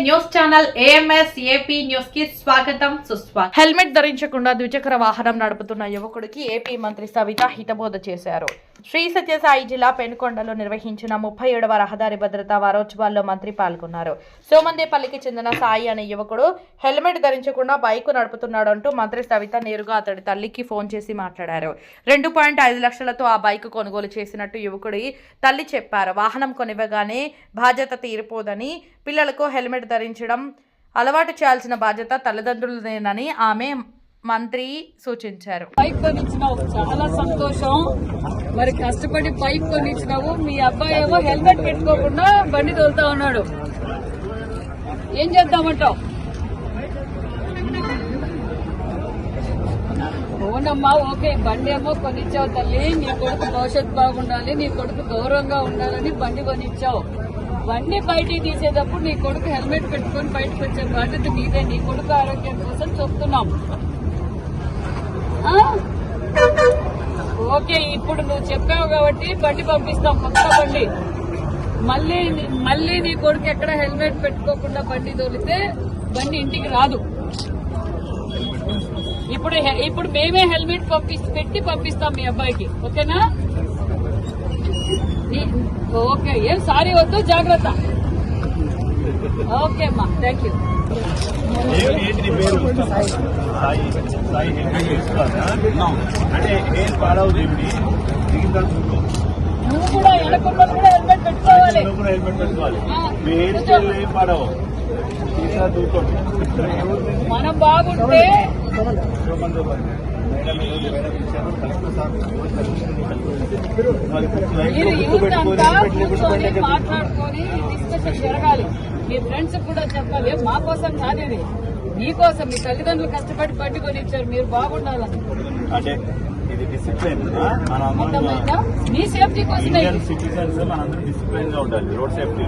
News channel AMS AP news కి స్వాగతం సుస్వాగతం. హెల్మెట్ ధరించకుండా ద్విచక్ర వాహనం నడుపుతున్న యువకుడికి ఏపీ మంత్రి సవిత హితబోధ చేశారు. శ్రీ సత్యసాయి జిల్లా పెనుకొండలో నిర్వహించిన 37వ రహదారి భద్రతా వారోత్సవాల్లో మంత్రి పాల్గొన్నారు. సోమందేపల్లికి చెందిన సాయి అనే యువకుడు హెల్మెట్ ధరించకుండా బైక్ నడుపుతున్నాడు అంటూ మంత్రి సవిత నేరుగా అతడి తల్లికి ఫోన్ చేసి మాట్లాడారు. 2.5 లక్షలతో ఆ బైక్ కొనుగోలు చేసినట్టు యువకుడి తల్లి చెప్పారు. వాహనం కొనివ్వగానే బాధ్యత తీరిపోదని, పిల్లలకు హెల్మెట్ ధరించడం అలవాటు చేయాల్సిన బాధ్యత తల్లిదండ్రులదేనని ఆమె మంత్రి సూచించారు. బైక్ కొనిచ్చినావు, చాలా సంతోషం. మరి కష్టపడి బైక్ కొనిచ్చినావు. మీ అబ్బాయి ఏమో హెల్మెట్ పెట్టుకోకుండా బండి తోలుతా ఉన్నాడు. ఏం చేద్దామంటావు? అవునమ్మా, ఓకే, బండి ఏమో కొనిచ్చావు తల్లి. నీ కొడుకు భవిష్యత్తు బాగుండాలి, నీ కొడుకు గౌరవంగా ఉండాలని బండి కొనిచ్చావు. బండి బయటికి తీసేటప్పుడు నీ కొడుకు హెల్మెట్ పెట్టుకొని బయటకు వచ్చే బాధ్యత నీదే. నీ కొడుకు ఆరోగ్యం కోసం చెప్తున్నాం. ఓకే, ఇప్పుడు నువ్వు చెప్పావు కాబట్టి బండి పంపిస్తాం, కొత్త బండి. మళ్ళీ నీ కొడుకు ఎక్కడ హెల్మెట్ పెట్టుకోకుండా బండి తోలితే బండి ఇంటికి రాదు. ఇప్పుడు మేమే హెల్మెట్ పెట్టి పంపిస్తాం మీ అబ్బాయికి. ఓకేనా? ఓకే, ఏం సారీ వద్దు, జాగ్రత్త. ఓకే అమ్మా, థ్యాంక్ యూ. నువ్వు కూడా ఎడకుండా కూడా హెల్మెట్ పెట్టుకోవాలి. మనం బాగుంటే మీరు యూత్ అంతా కూర్చొని మాట్లాడుకొని డిస్కషన్ జరగాలి. మీ ఫ్రెండ్స్ కూడా చెప్పాలి, మా కోసం కాదు ఇది, మీకోసం. మీ తల్లిదండ్రులు కష్టపడి బండి కొనిచ్చారు, మీరు బాగుండాలని. ఇది డిసిప్లిన్. మీ సేఫ్టీ కోసమే. సిటిజన్స్ మనందరం డిసిప్లిన్ గా ఉండాలి రోడ్ సేఫ్టీ.